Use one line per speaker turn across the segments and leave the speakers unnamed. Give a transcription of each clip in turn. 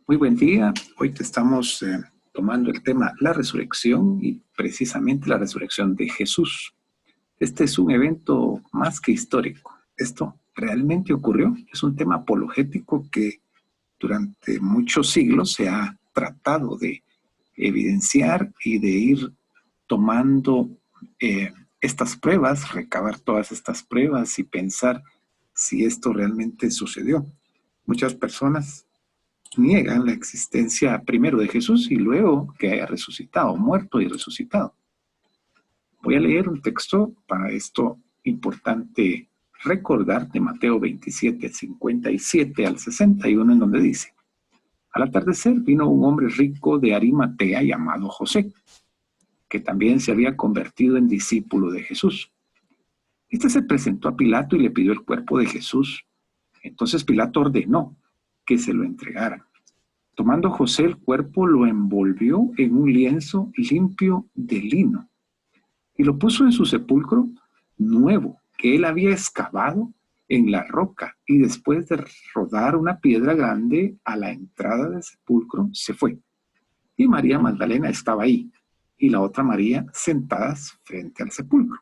Muy buen día. Hoy te estamos tomando el tema la resurrección y precisamente la resurrección de Jesús. Este es un evento más que histórico. Esto realmente ocurrió. Es un tema apologético que durante muchos siglos se ha tratado de evidenciar y de ir tomando estas pruebas, recabar todas estas pruebas y pensar si esto realmente sucedió. Muchas personas niegan la existencia primero de Jesús y luego que haya resucitado, muerto y resucitado. Voy a leer un texto para esto importante recordar de Mateo 27, 57 al 61, en donde dice: al atardecer vino un hombre rico de Arimatea llamado José, que también se había convertido en discípulo de Jesús. Este se presentó a Pilato y le pidió el cuerpo de Jesús. Entonces Pilato ordenó que se lo entregaran. Tomando José el cuerpo, lo envolvió en un lienzo limpio de lino y lo puso en su sepulcro nuevo, que él había excavado en la roca, y después de rodar una piedra grande a la entrada del sepulcro, se fue. Y María Magdalena estaba ahí, y la otra María sentadas frente al sepulcro.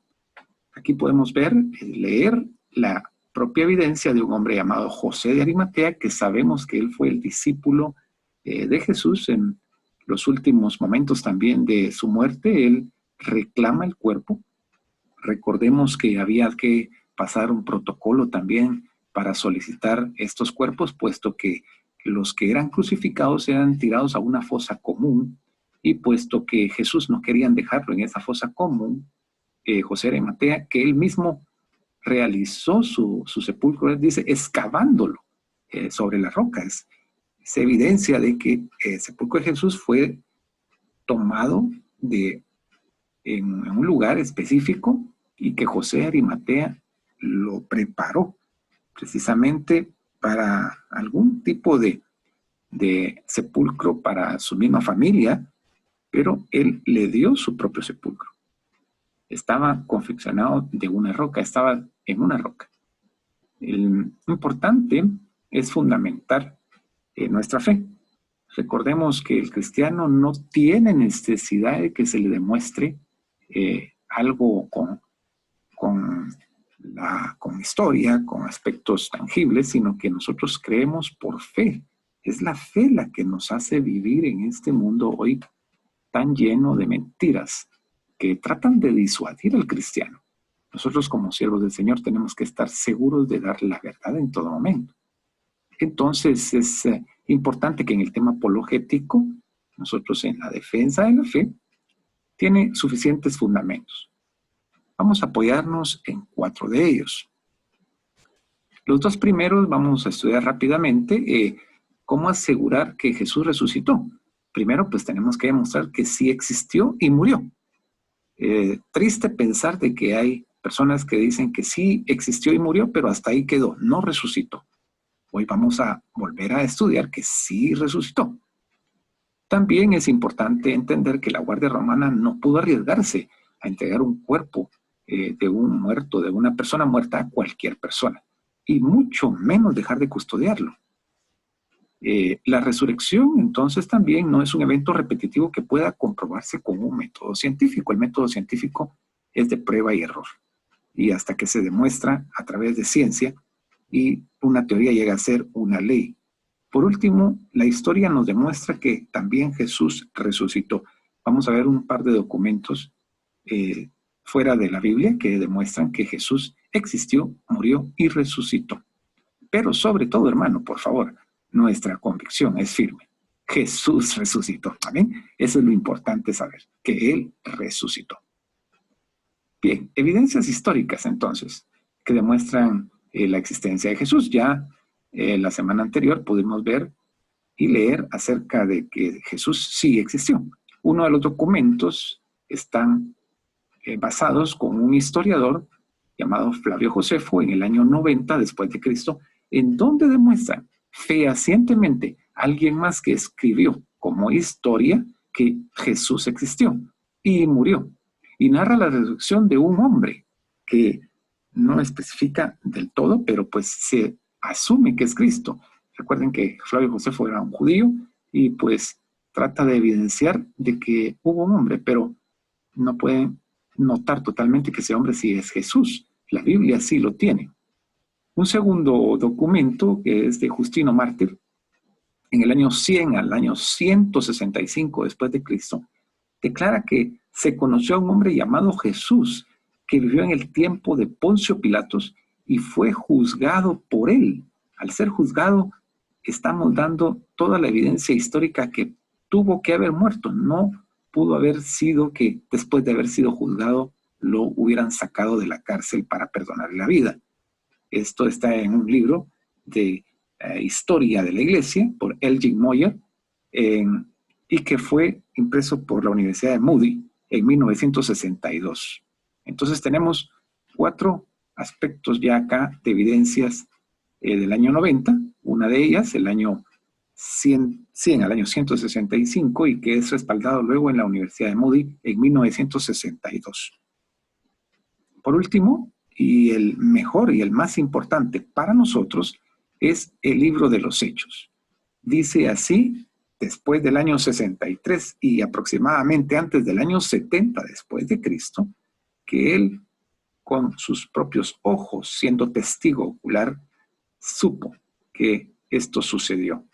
Aquí podemos ver, leer la propia evidencia de un hombre llamado José de Arimatea, que sabemos que él fue el discípulo de Jesús en los últimos momentos también de su muerte. Él reclama el cuerpo. Recordemos que había que pasar un protocolo también para solicitar estos cuerpos, puesto que los que eran crucificados eran tirados a una fosa común, y puesto que Jesús no querían dejarlo en esa fosa común, José de Arimatea, que él mismo realizó su sepulcro, él dice, excavándolo sobre la roca. Es evidencia de que el sepulcro de Jesús fue tomado en un lugar específico y que José de Arimatea lo preparó precisamente para algún tipo de sepulcro para su misma familia, pero él le dio su propio sepulcro. Estaba confeccionado de una roca, estaba en una roca. Lo importante es fundamentar nuestra fe. Recordemos que el cristiano no tiene necesidad de que se le demuestre algo con historia, con aspectos tangibles, sino que nosotros creemos por fe. Es la fe la que nos hace vivir en este mundo hoy tan lleno de mentiras que tratan de disuadir al cristiano. Nosotros como siervos del Señor tenemos que estar seguros de dar la verdad en todo momento. Entonces es importante que en el tema apologético, nosotros en la defensa de la fe, tiene suficientes fundamentos. Vamos a apoyarnos en 4 de ellos. Los 2 primeros vamos a estudiar rápidamente cómo asegurar que Jesús resucitó. Primero, pues tenemos que demostrar que sí existió y murió. Triste pensar de que hay personas que dicen que sí existió y murió, pero hasta ahí quedó, no resucitó. Hoy vamos a volver a estudiar que sí resucitó. También es importante entender que la Guardia Romana no pudo arriesgarse a entregar un cuerpo de un muerto, de una persona muerta, a cualquier persona, y mucho menos dejar de custodiarlo. La resurrección, entonces, también no es un evento repetitivo que pueda comprobarse con un método científico. El método científico es de prueba y error, y hasta que se demuestra a través de ciencia y una teoría llega a ser una ley. Por último, la historia nos demuestra que también Jesús resucitó. Vamos a ver un par de documentos fuera de la Biblia que demuestran que Jesús existió, murió y resucitó. Pero sobre todo, hermano, por favor, nuestra convicción es firme. Jesús resucitó. ¿Amén? Eso es lo importante saber, que Él resucitó. Bien, evidencias históricas entonces, que demuestran la existencia de Jesús. Ya la semana anterior pudimos ver y leer acerca de que Jesús sí existió. Uno de los documentos están basados con un historiador llamado Flavio Josefo en el año 90 después de Cristo, en donde demuestra fehacientemente alguien más que escribió como historia que Jesús existió y murió. Y narra la resurrección de un hombre que no especifica del todo, pero pues se asume que es Cristo. Recuerden que Flavio Josefo era un judío y pues trata de evidenciar de que hubo un hombre, pero no pueden notar totalmente que ese hombre sí es Jesús. La Biblia sí lo tiene. Un segundo documento, que es de Justino Mártir, en el año 100 al año 165 después de Cristo, declara que se conoció a un hombre llamado Jesús, que vivió en el tiempo de Poncio Pilatos y fue juzgado por él. Al ser juzgado, estamos dando toda la evidencia histórica que tuvo que haber muerto. No pudo haber sido que después de haber sido juzgado lo hubieran sacado de la cárcel para perdonarle la vida. Esto está en un libro de Historia de la Iglesia por Elgin Moyer y que fue impreso por la Universidad de Moody en 1962. Entonces tenemos 4 aspectos ya acá de evidencias del año 90, una de ellas el año 100 al año 165 y que es respaldado luego en la Universidad de Moody en 1962. Por último, y el mejor y el más importante para nosotros, es el libro de los Hechos. Dice así, después del año 63 y aproximadamente antes del año 70 después de Cristo, que él, con sus propios ojos, siendo testigo ocular, supo que esto sucedió.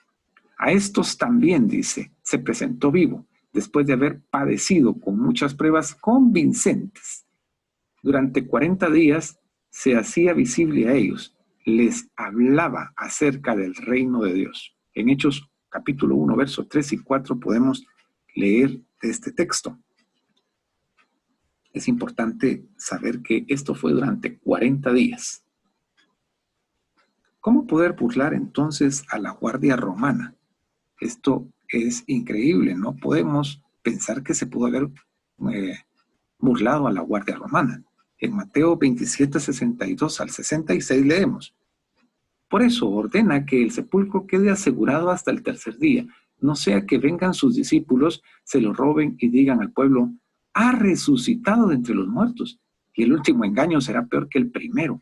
A estos también, dice, se presentó vivo, después de haber padecido con muchas pruebas convincentes. Durante 40 días se hacía visible a ellos, les hablaba acerca del reino de Dios. En Hechos capítulo 1, versos 3 y 4 podemos leer este texto. Es importante saber que esto fue durante 40 días. ¿Cómo poder burlar entonces a la guardia romana? Esto es increíble, no podemos pensar que se pudo haber burlado a la guardia romana. En Mateo 27, 62 al 66 leemos: por eso ordena que el sepulcro quede asegurado hasta el tercer día, no sea que vengan sus discípulos, se lo roben y digan al pueblo, ha resucitado de entre los muertos, y el último engaño será peor que el primero.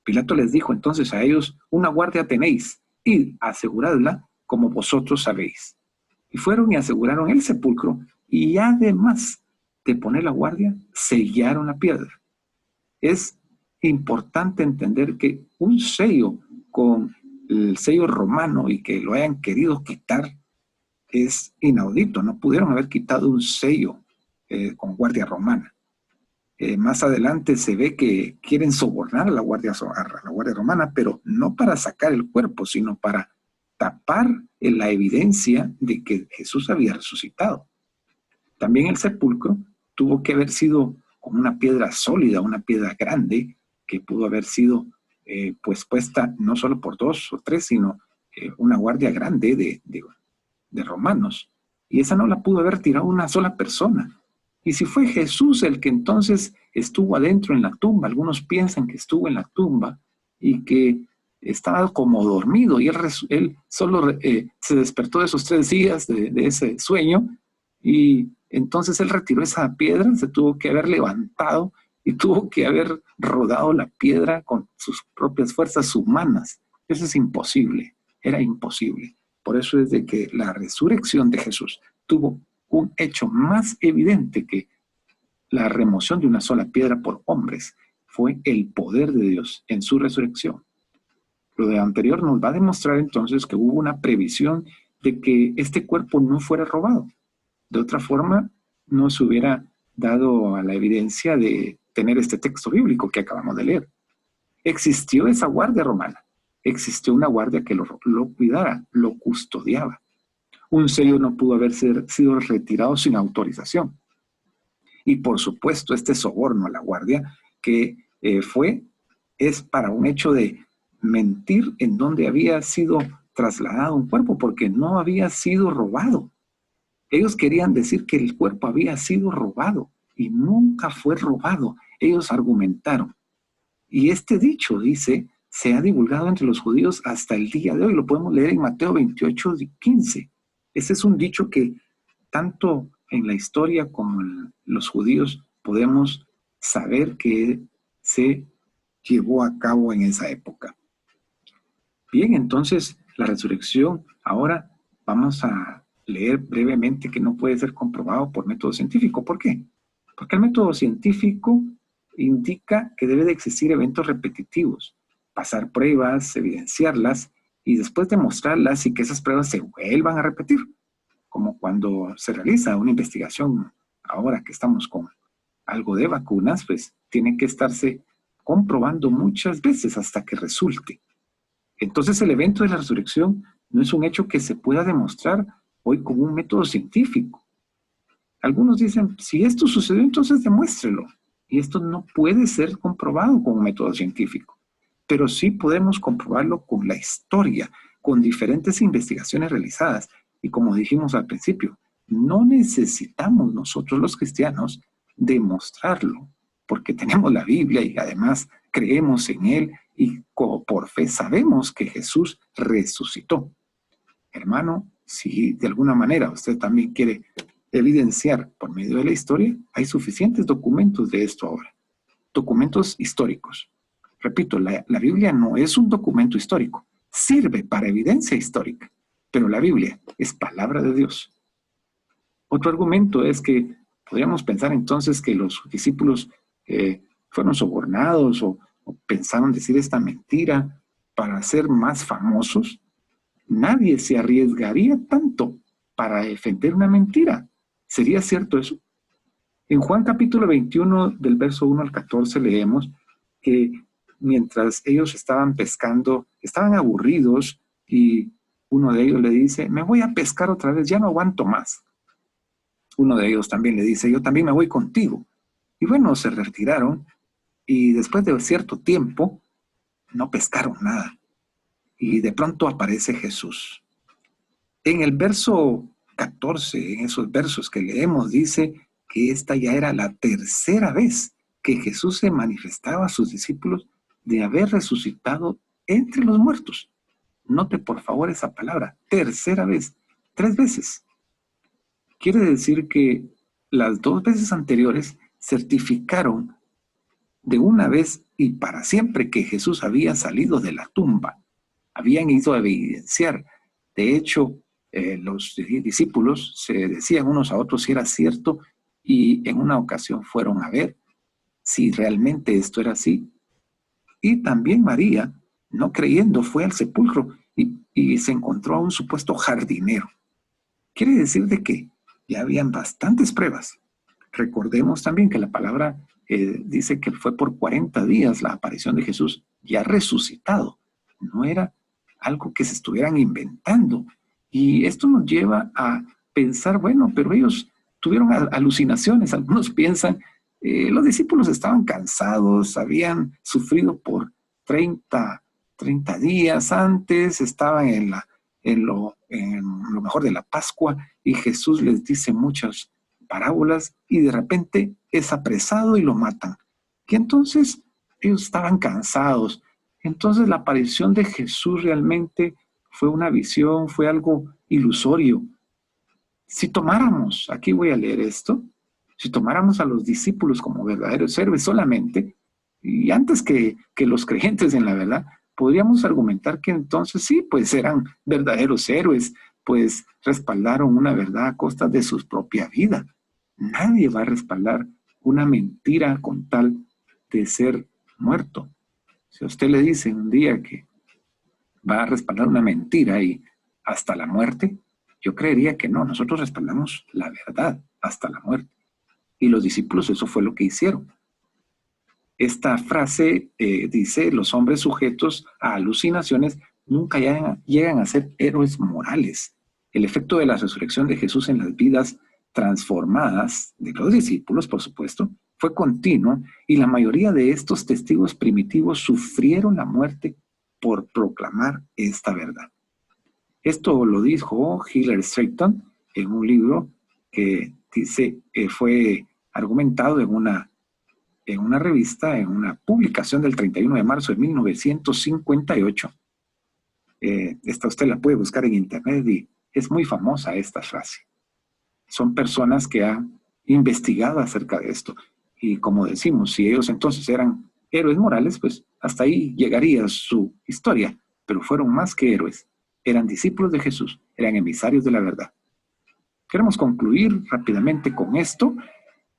Pilato les dijo entonces a ellos, una guardia tenéis, id, aseguradla como vosotros sabéis. Y fueron y aseguraron el sepulcro, y además de poner la guardia, sellaron la piedra. Es importante entender que un sello con el sello romano y que lo hayan querido quitar es inaudito. No pudieron haber quitado un sello con guardia romana. Más adelante se ve que quieren sobornar a la guardia romana, pero no para sacar el cuerpo, sino para tapar la evidencia de que Jesús había resucitado. También el sepulcro tuvo que haber sido con una piedra sólida, una piedra grande, que pudo haber sido pues puesta no solo por 2 o 3, sino una guardia grande de romanos. Y esa no la pudo haber tirado una sola persona. Y si fue Jesús el que entonces estuvo adentro en la tumba, algunos piensan que estuvo en la tumba y que estaba como dormido y él solo se despertó de esos 3 días de ese sueño y entonces él retiró esa piedra, se tuvo que haber levantado y tuvo que haber rodado la piedra con sus propias fuerzas humanas. Eso es imposible, era imposible. Por eso es de que la resurrección de Jesús tuvo un hecho más evidente que la remoción de una sola piedra por hombres. Fue el poder de Dios en su resurrección. Lo de anterior nos va a demostrar entonces que hubo una previsión de que este cuerpo no fuera robado. De otra forma, no se hubiera dado a la evidencia de tener este texto bíblico que acabamos de leer. Existió esa guardia romana. Existió una guardia que lo cuidara, lo custodiaba. Un sello no pudo haber sido retirado sin autorización. Y por supuesto, este soborno a la guardia que es para un hecho de mentir en donde había sido trasladado un cuerpo, porque no había sido robado. Ellos querían decir que el cuerpo había sido robado y nunca fue robado. Ellos argumentaron. Y este dicho, dice, se ha divulgado entre los judíos hasta el día de hoy. Lo podemos leer en Mateo 28, 15. Ese es un dicho que tanto en la historia como en los judíos podemos saber que se llevó a cabo en esa época. Bien, entonces la resurrección ahora vamos a leer brevemente que no puede ser comprobado por método científico. ¿Por qué? Porque el método científico indica que debe de existir eventos repetitivos, pasar pruebas, evidenciarlas y después demostrarlas y que esas pruebas se vuelvan a repetir, como cuando se realiza una investigación. Ahora que estamos con algo de vacunas, pues tiene que estarse comprobando muchas veces hasta que resulte. Entonces el evento de la resurrección no es un hecho que se pueda demostrar hoy con un método científico. Algunos dicen, si esto sucedió, entonces demuéstrelo. Y esto no puede ser comprobado con un método científico. Pero sí podemos comprobarlo con la historia, con diferentes investigaciones realizadas. Y como dijimos al principio, no necesitamos nosotros los cristianos demostrarlo, porque tenemos la Biblia y además creemos en él y por fe sabemos que Jesús resucitó. Hermano, si de alguna manera usted también quiere evidenciar por medio de la historia, hay suficientes documentos de esto ahora. Documentos históricos. Repito, la Biblia no es un documento histórico. Sirve para evidencia histórica, pero la Biblia es palabra de Dios. Otro argumento es que podríamos pensar entonces que los discípulos fueron sobornados o pensaron decir esta mentira para ser más famosos. Nadie se arriesgaría tanto para defender una mentira. ¿Sería cierto eso? En Juan capítulo 21, del verso 1 al 14, leemos que mientras ellos estaban pescando, estaban aburridos y uno de ellos le dice, me voy a pescar otra vez, ya no aguanto más. Uno de ellos también le dice, yo también me voy contigo. Y bueno, se retiraron y después de cierto tiempo no pescaron nada. Y de pronto aparece Jesús. En el verso 14, en esos versos que leemos, dice que esta ya era la tercera vez que Jesús se manifestaba a sus discípulos de haber resucitado entre los muertos. Note por favor esa palabra, tercera vez, 3 veces. Quiere decir que las 2 veces anteriores certificaron de una vez y para siempre que Jesús había salido de la tumba. Habían ido a evidenciar. De hecho, los discípulos se decían unos a otros si era cierto y en una ocasión fueron a ver si realmente esto era así. Y también María, no creyendo, fue al sepulcro y se encontró a un supuesto jardinero. Quiere decir de que ya habían bastantes pruebas. Recordemos también que la palabra dice que fue por 40 días la aparición de Jesús ya resucitado. No era algo que se estuvieran inventando. Y esto nos lleva a pensar, bueno, pero ellos tuvieron alucinaciones. Algunos piensan, los discípulos estaban cansados, habían sufrido por 30 días antes, estaban en lo mejor de la Pascua y Jesús les dice muchas parábolas y de repente es apresado y lo matan. Y entonces ellos estaban cansados. Entonces la aparición de Jesús realmente fue una visión, fue algo ilusorio. Si tomáramos, aquí voy a leer esto, si tomáramos a los discípulos como verdaderos héroes solamente, y antes que los creyentes en la verdad, podríamos argumentar que entonces sí, pues eran verdaderos héroes, pues respaldaron una verdad a costa de su propia vida. Nadie va a respaldar una mentira con tal de ser muerto. Si a usted le dice un día que va a respaldar una mentira y hasta la muerte, yo creería que no, nosotros respaldamos la verdad hasta la muerte. Y los discípulos eso fue lo que hicieron. Esta frase dice, los hombres sujetos a alucinaciones nunca llegan a ser héroes morales. El efecto de la resurrección de Jesús en las vidas transformadas de los discípulos, por supuesto, fue continuo y la mayoría de estos testigos primitivos sufrieron la muerte por proclamar esta verdad. Esto lo dijo Hillel Stratton en un libro que dice, fue argumentado en una revista, en una publicación del 31 de marzo de 1958. Esta usted la puede buscar en internet y es muy famosa esta frase. Son personas que han investigado acerca de esto. Y como decimos, si ellos entonces eran héroes morales, pues hasta ahí llegaría su historia. Pero fueron más que héroes. Eran discípulos de Jesús eran emisarios de la verdad. Queremos concluir rápidamente con esto.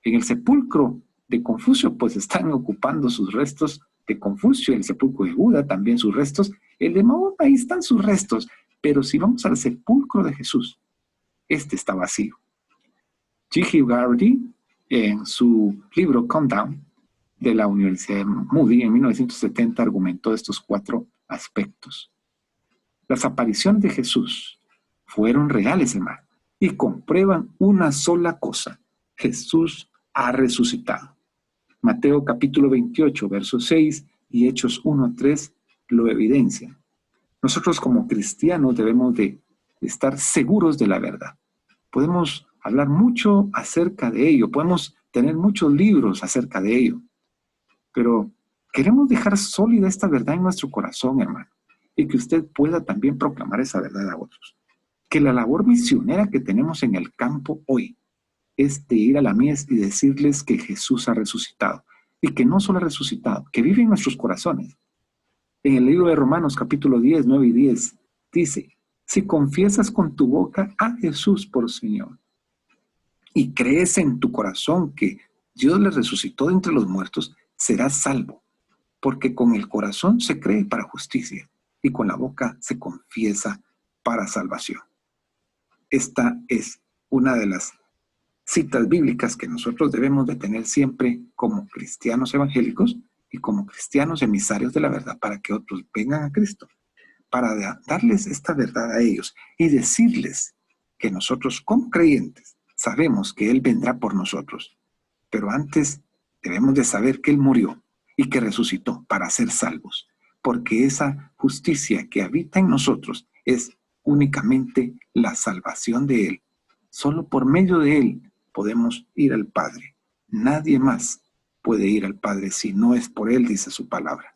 En el sepulcro de Confucio, pues están ocupando sus restos de Confucio, el sepulcro de Buda, también sus restos. El de Mahoma, ahí están sus restos. Pero si vamos al sepulcro de Jesús, este está vacío. G. Garvey, en su libro Countdown de la Universidad de Moody, en 1970, argumentó estos 4 aspectos. Las apariciones de Jesús fueron reales, hermano, y comprueban una sola cosa: Jesús ha resucitado. Mateo capítulo 28, verso 6 y Hechos 1:3 lo evidencian. Nosotros como cristianos debemos de estar seguros de la verdad. Podemos hablar mucho acerca de ello, podemos tener muchos libros acerca de ello, pero queremos dejar sólida esta verdad en nuestro corazón, hermano, y que usted pueda también proclamar esa verdad a otros. Que la labor misionera que tenemos en el campo hoy es de ir a la mies y decirles que Jesús ha resucitado, y que no solo ha resucitado, que vive en nuestros corazones. En el libro de Romanos capítulo 10, 9 y 10 dice: si confiesas con tu boca a Jesús por Señor y crees en tu corazón que Dios le resucitó de entre los muertos, serás salvo, porque con el corazón se cree para justicia y con la boca se confiesa para salvación. Esta es una de las citas bíblicas que nosotros debemos de tener siempre como cristianos evangélicos y como cristianos emisarios de la verdad, para que otros vengan a Cristo, para darles esta verdad a ellos y decirles que nosotros como creyentes sabemos que Él vendrá por nosotros, pero antes debemos de saber que Él murió y que resucitó para ser salvos, porque esa justicia que habita en nosotros es únicamente la salvación de Él. Solo por medio de Él podemos ir al Padre. Nadie más puede ir al Padre si no es por Él, dice su palabra.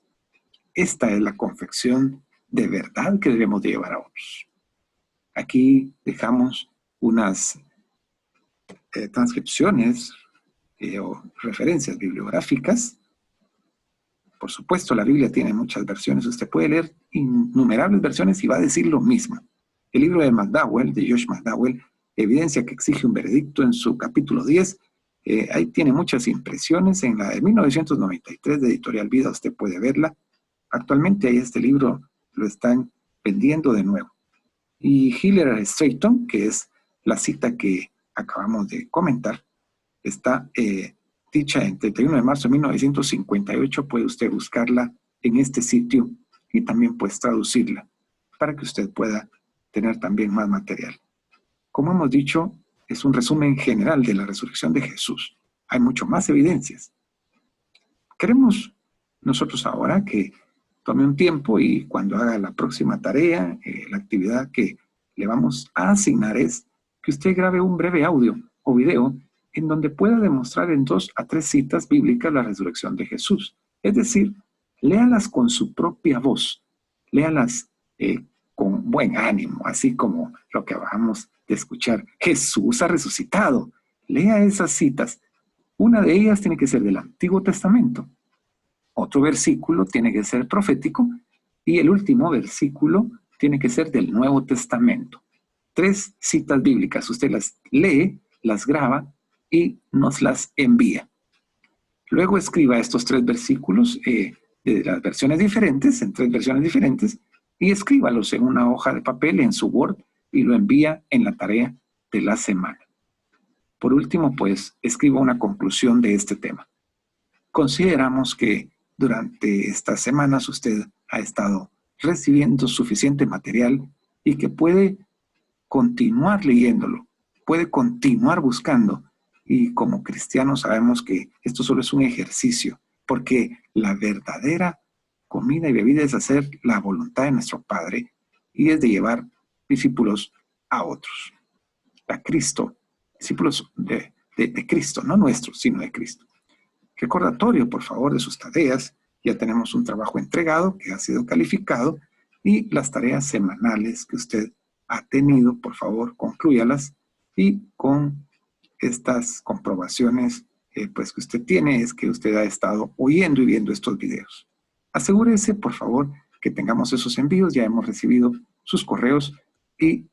Esta es la confección de verdad que debemos de llevar a otros. Aquí dejamos unas transcripciones o referencias bibliográficas. Por supuesto, la Biblia tiene muchas versiones. Usted puede leer innumerables versiones y va a decir lo mismo. El libro de McDowell, de Josh McDowell, evidencia que exige un veredicto en su capítulo 10. Ahí tiene muchas impresiones. En la de 1993 de Editorial Vida usted puede verla. Actualmente ahí este libro lo están vendiendo de nuevo. Y Hiller Strayton, que es la cita que acabamos de comentar, está dicha en 31 de marzo de 1958. Puede usted buscarla en este sitio y también pues traducirla para que usted pueda tener también más material. Como hemos dicho, es un resumen general de la resurrección de Jesús. Hay mucho más evidencias. Queremos nosotros ahora que tome un tiempo y cuando haga la próxima tarea, la actividad que le vamos a asignar es que usted grabe un breve audio o video en donde pueda demostrar en 2 a 3 citas bíblicas la resurrección de Jesús. Es decir, léalas con su propia voz, léalas con buen ánimo, así como lo que acabamos de escuchar. Jesús ha resucitado. Lea esas citas. Una de ellas tiene que ser del Antiguo Testamento. Otro versículo tiene que ser profético y el último versículo tiene que ser del Nuevo Testamento. 3 citas bíblicas. Usted las lee, las graba y nos las envía. Luego escriba estos 3 versículos de las versiones diferentes, en 3 versiones diferentes, y escríbalos en una hoja de papel en su Word y lo envía en la tarea de la semana. Por último, pues, escriba una conclusión de este tema. Consideramos que durante estas semanas usted ha estado recibiendo suficiente material y que puede continuar leyéndolo, puede continuar buscando. Y como cristianos sabemos que esto solo es un ejercicio, porque la verdadera comida y bebida es hacer la voluntad de nuestro Padre y es de llevar discípulos a otros, a Cristo, discípulos de Cristo, no nuestros, sino de Cristo. Recordatorio, por favor, de sus tareas. Ya tenemos un trabajo entregado que ha sido calificado y las tareas semanales que usted ha tenido, por favor, conclúyalas y con estas comprobaciones pues que usted tiene es que usted ha estado oyendo y viendo estos videos. Asegúrese, por favor, que tengamos esos envíos. Ya hemos recibido sus correos y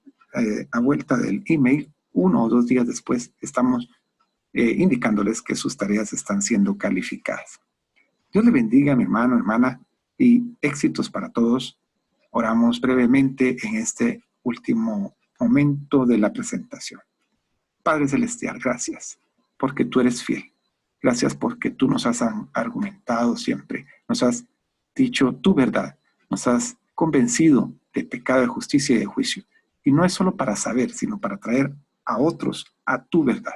a vuelta del email, 1 o 2 días después, estamos indicándoles que sus tareas están siendo calificadas. Dios le bendiga, mi hermano, hermana, y éxitos para todos. Oramos brevemente en este último momento de la presentación. Padre Celestial, gracias porque tú eres fiel. Gracias porque tú nos has argumentado siempre, nos has dicho tu verdad, nos has convencido de pecado, de justicia y de juicio. Y no es solo para saber, sino para traer a otros a tu verdad.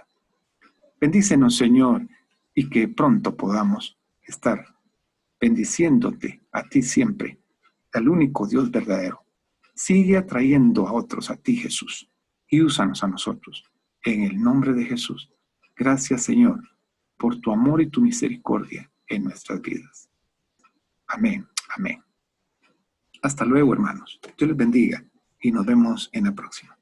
Bendícenos, Señor, y que pronto podamos estar bendiciéndote a ti siempre, al único Dios verdadero. Sigue atrayendo a otros a ti, Jesús, y úsanos a nosotros. En el nombre de Jesús. Gracias, Señor, por tu amor y tu misericordia en nuestras vidas. Amén, amén. Hasta luego, hermanos. Dios les bendiga y nos vemos en la próxima.